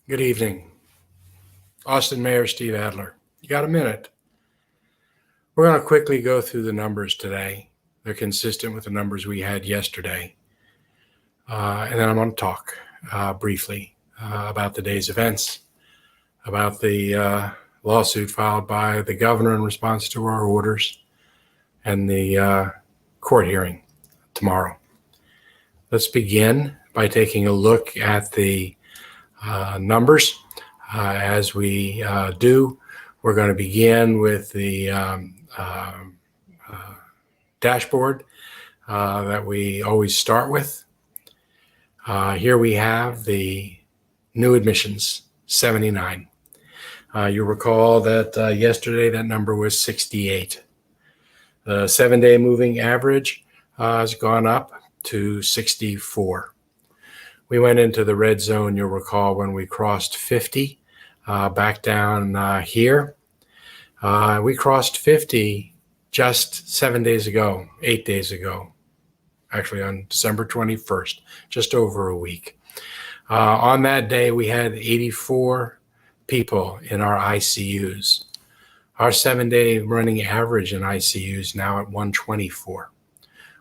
Good evening. Austin Mayor Steve Adler. You got a minute? We're going to quickly go through the numbers today. They're consistent with the numbers we had yesterday. And then I'm going to talk briefly about the day's events, about the lawsuit filed by the governor in response to our orders, and the court hearing tomorrow. Let's begin by taking a look at the numbers. As we do, we're going to begin with the dashboard that we always start with. Here we have the new admissions, 79. You'll recall that yesterday that number was 68. The 7-day moving average has gone up to 64. We went into the red zone, you'll recall, when we crossed 50, back down here. We crossed 50 just 7 days ago, 8 days ago, actually on December 21st, just over a week. On that day, we had 84 people in our ICUs. Our 7-day running average in ICUs now at 124.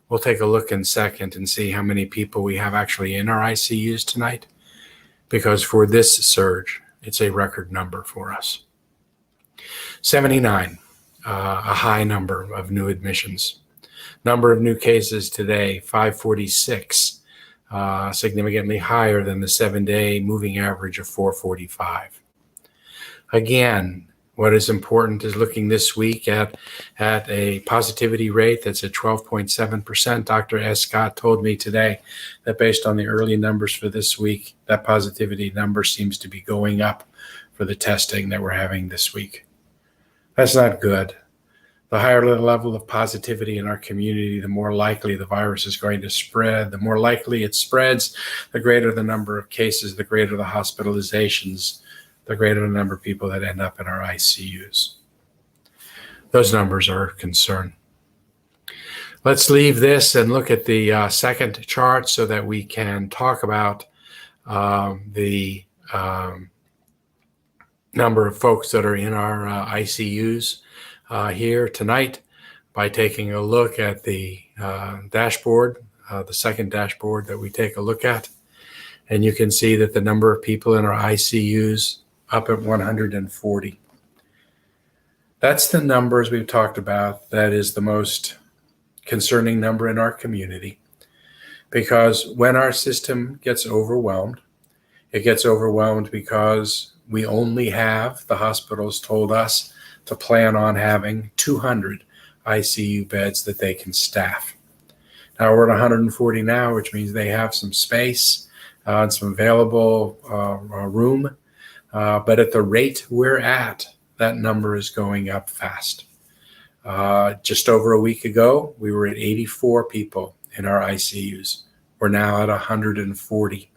We'll take a look in a second and see how many people we have actually in our ICUs tonight, because for this surge, it's a record number for us. 79, a high number of new admissions. Number of new cases today, 546, significantly higher than the 7-day moving average of 445. Again, what is important is looking this week at a positivity rate that's at 12.7%. Dr. S. Scott told me today that based on the early numbers for this week, that positivity number seems to be going up for the testing that we're having this week. That's not good. The higher the level of positivity in our community, the more likely the virus is going to spread. The more likely it spreads, the greater the number of cases, the greater the hospitalizations, the greater the number of people that end up in our ICUs. Those numbers are a concern. Let's leave this and look at the second chart so that we can talk about the number of folks that are in our ICUs here tonight by taking a look at the dashboard, the second dashboard that we take a look at. And you can see that the number of people in our ICUs up at 140. That's the numbers we've talked about. That is the most concerning number in our community, because when our system gets overwhelmed, it gets overwhelmed because we only have, the hospitals told us, to plan on having 200 ICU beds that they can staff. Now we're at 140 now, which means they have some space and some available room. But at the rate we're at, that number is going up fast. Just over a week ago, we were at 84 people in our ICUs. We're now at 140.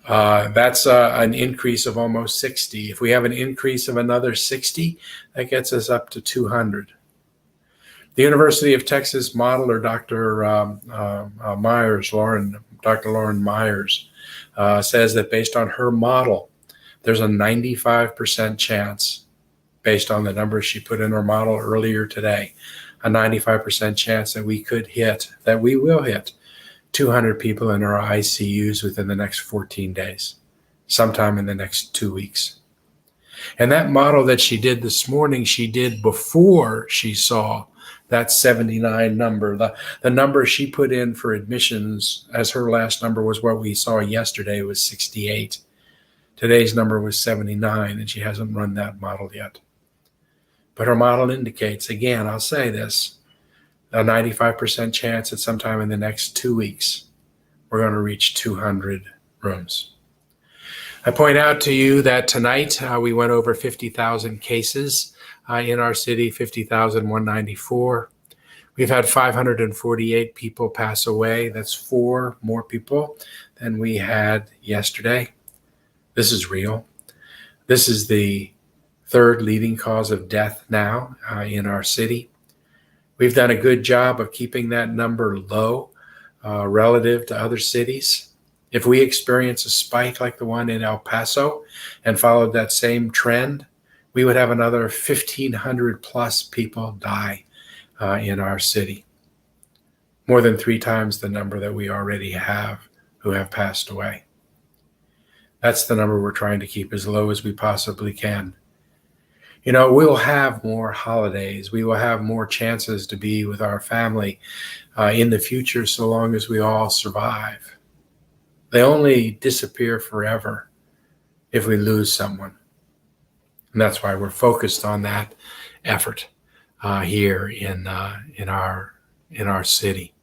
That's an increase of almost 60. If we have an increase of another 60, that gets us up to 200. The University of Texas model, or Dr. Lauren Myers, says that based on her model, there's a 95% chance, based on the numbers she put in her model earlier today, a 95% chance that we will hit 200 people in our ICUs within the next 14 days, sometime in the next 2 weeks. And that model that she did this morning, she did before she saw that 79 number. The number she put in for admissions as her last number was what we saw yesterday, was 68. Today's number was 79, and she hasn't run that model yet. But her model indicates, again, I'll say this, a 95% chance that sometime in the next 2 weeks, we're going to reach 200 rooms. I point out to you that tonight we went over 50,000 cases in our city, 50,194. We've had 548 people pass away. That's 4 more people than we had yesterday. This is real. This is the third leading cause of death now in our city. We've done a good job of keeping that number low relative to other cities. If we experience a spike like the one in El Paso and followed that same trend, we would have another 1,500 plus people die in our city. More than 3 times the number that we already have who have passed away. That's the number we're trying to keep as low as we possibly can. You know, we will have more holidays. We will have more chances to be with our family in the future, so long as we all survive. They only disappear forever if we lose someone. And that's why we're focused on that effort here in our city.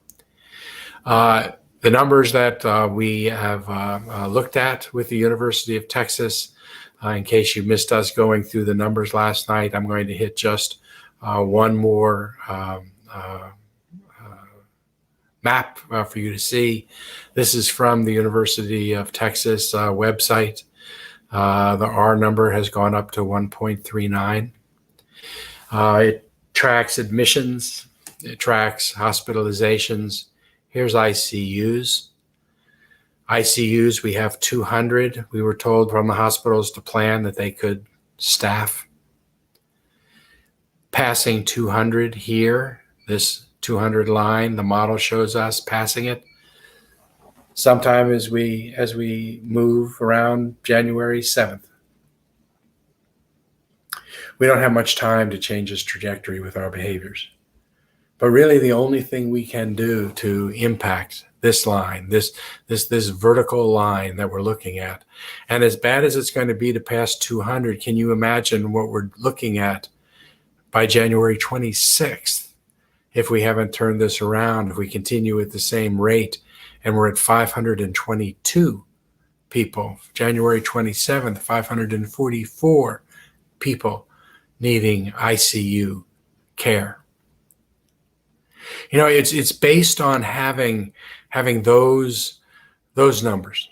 The numbers that we have looked at with the University of Texas, in case you missed us going through the numbers last night, I'm going to hit just one more map for you to see. This is from the University of Texas website. The R number has gone up to 1.39. It tracks admissions. It tracks hospitalizations. Here's ICUs. ICUs, we have 200. We were told from the hospitals to plan that they could staff. Passing 200 here, this 200 line, the model shows us passing it. Sometime as we move around January 7th. We don't have much time to change this trajectory with our behaviors. But really the only thing we can do to impact this line, this vertical line that we're looking at, and as bad as it's going to be to pass 200, can you imagine what we're looking at by January 26th if we haven't turned this around, if we continue at the same rate and we're at 522 people, January 27th, 544 people needing ICU care. You know, it's based on having those numbers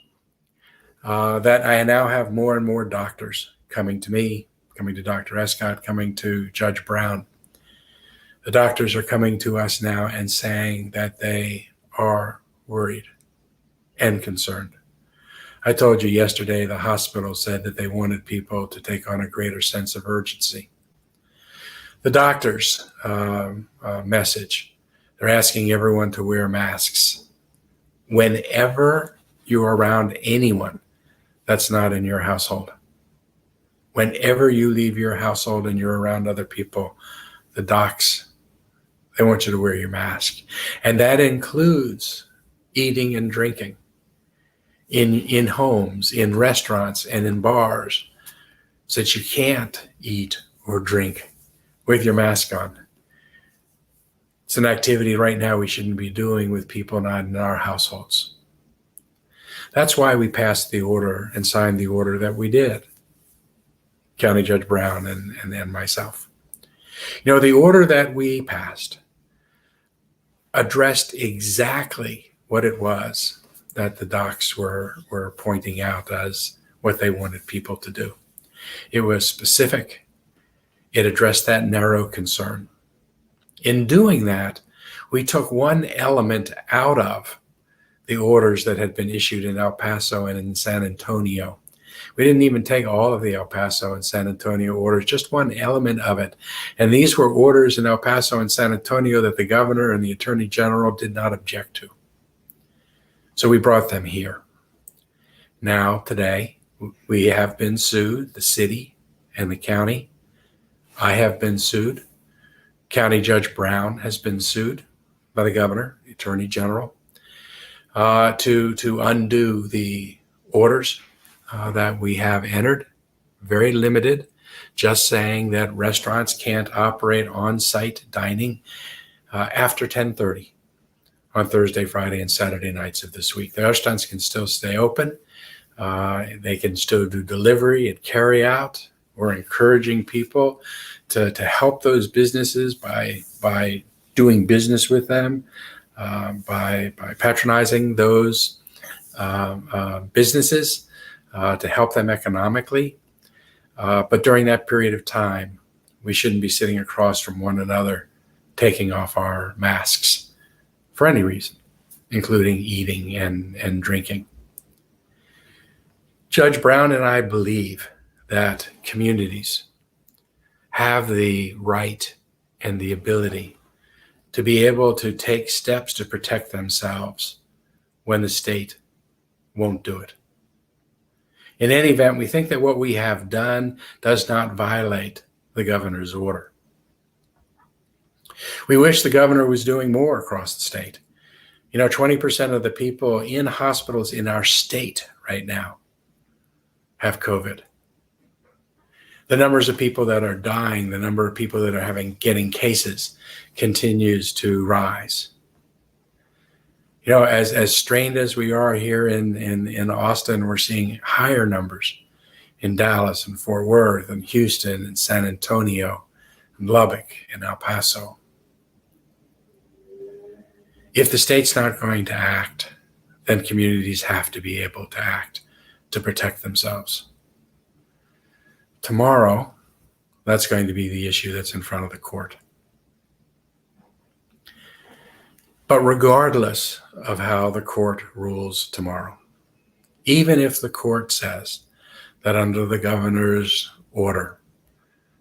that I now have more and more doctors coming to me, coming to Dr. Escott, coming to Judge Brown. The doctors are coming to us now and saying that they are worried and concerned. I told you yesterday the hospital said that they wanted people to take on a greater sense of urgency. The doctors' message, they're asking everyone to wear masks whenever you're around anyone that's not in your household. Whenever you leave your household and you're around other people, the docs, they want you to wear your mask. And that includes eating and drinking in homes, in restaurants, and in bars, so that you can't eat or drink with your mask on. It's an activity right now we shouldn't be doing with people not in our households. That's why we passed the order and signed the order that we did, County Judge Brown and myself. You know, the order that we passed addressed exactly what it was that the docs were pointing out as what they wanted people to do. It was specific. It addressed that narrow concern. In doing that, we took one element out of the orders that had been issued in El Paso and in San Antonio. We didn't even take all of the El Paso and San Antonio orders, just one element of it. And these were orders in El Paso and San Antonio that the governor and the attorney general did not object to. So we brought them here. Now, today, we have been sued, the city and the county. I have been sued. County Judge Brown has been sued by the governor, the attorney general, to undo the orders that we have entered. Very limited, just saying that restaurants can't operate on-site dining after 10:30 on Thursday, Friday, and Saturday nights of this week. The restaurants can still stay open. They can still do delivery and carry out. We're encouraging people to help those businesses by doing business with them, by patronizing those businesses to help them economically. But during that period of time, we shouldn't be sitting across from one another, taking off our masks for any reason, including eating and drinking. Judge Brown and I believe that communities have the right and the ability to be able to take steps to protect themselves when the state won't do it. In any event, we think that what we have done does not violate the governor's order. We wish the governor was doing more across the state. 20% of the people in hospitals in our state right now have COVID. The numbers of people that are dying, the number of people that are getting cases continues to rise. As strained as we are here in Austin, we're seeing higher numbers in Dallas and Fort Worth and Houston and San Antonio and Lubbock and El Paso. If the state's not going to act, then communities have to be able to act to protect themselves. Tomorrow, that's going to be the issue that's in front of the court. But regardless of how the court rules tomorrow, even if the court says that under the governor's order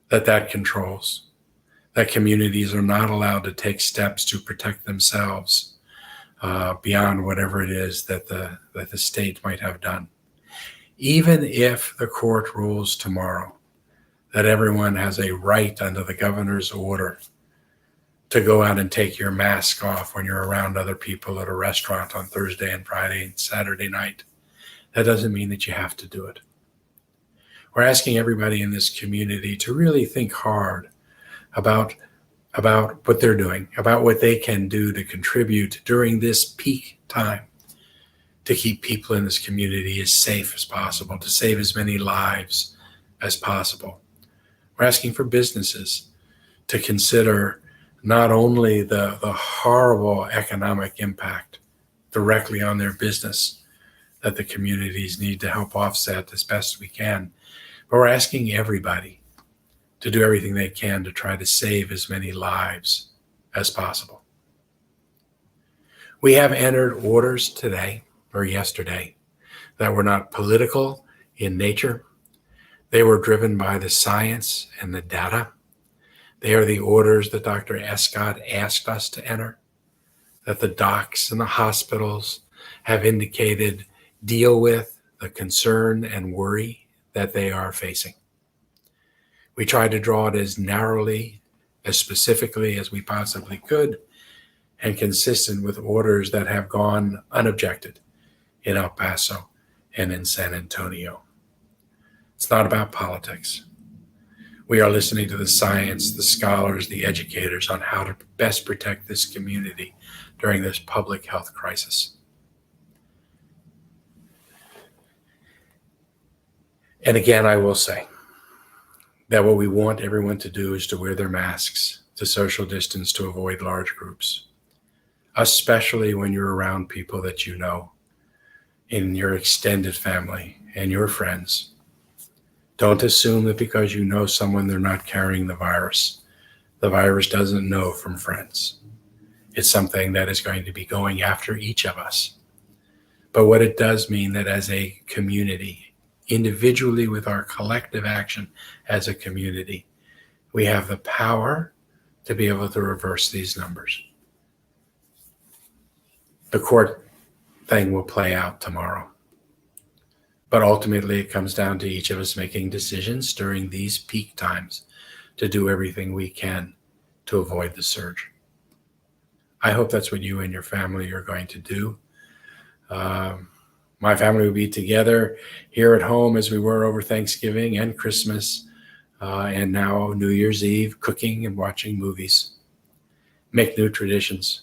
that controls, that communities are not allowed to take steps to protect themselves beyond whatever it is that the state might have done. Even if the court rules tomorrow that everyone has a right under the governor's order to go out and take your mask off when you're around other people at a restaurant on Thursday and Friday and Saturday night, that doesn't mean that you have to do it. We're asking everybody in this community to really think hard about what they're doing, about what they can do to contribute during this peak time to keep people in this community as safe as possible, to save as many lives as possible. We're asking for businesses to consider not only the horrible economic impact directly on their business that the communities need to help offset as best we can, but we're asking everybody to do everything they can to try to save as many lives as possible. We have entered orders today or yesterday that were not political in nature. They were driven by the science and the data. They are the orders that Dr. Escott asked us to enter, that the docs and the hospitals have indicated deal with the concern and worry that they are facing. We tried to draw it as narrowly, as specifically as we possibly could, and consistent with orders that have gone unobjected in El Paso and in San Antonio. It's not about politics. We are listening to the science, the scholars, the educators on how to best protect this community during this public health crisis. And again, I will say that what we want everyone to do is to wear their masks, to social distance, to avoid large groups, especially when you're around people that you know in your extended family and your friends. Don't assume that because you know someone, they're not carrying the virus. The virus doesn't know from friends. It's something that is going to be going after each of us. But what it does mean that as a community, individually with our collective action as a community, we have the power to be able to reverse these numbers. The court thing will play out tomorrow. But ultimately, it comes down to each of us making decisions during these peak times to do everything we can to avoid the surge. I hope that's what you and your family are going to do. My family will be together here at home as we were over Thanksgiving and Christmas, and now New Year's Eve, cooking and watching movies. Make new traditions.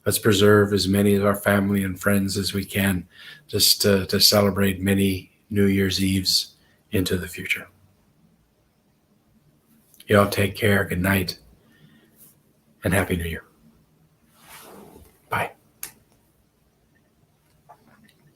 Let's preserve as many of our family and friends as we can just to celebrate many New Year's Eves into the future. Y'all take care. Good night and Happy New Year.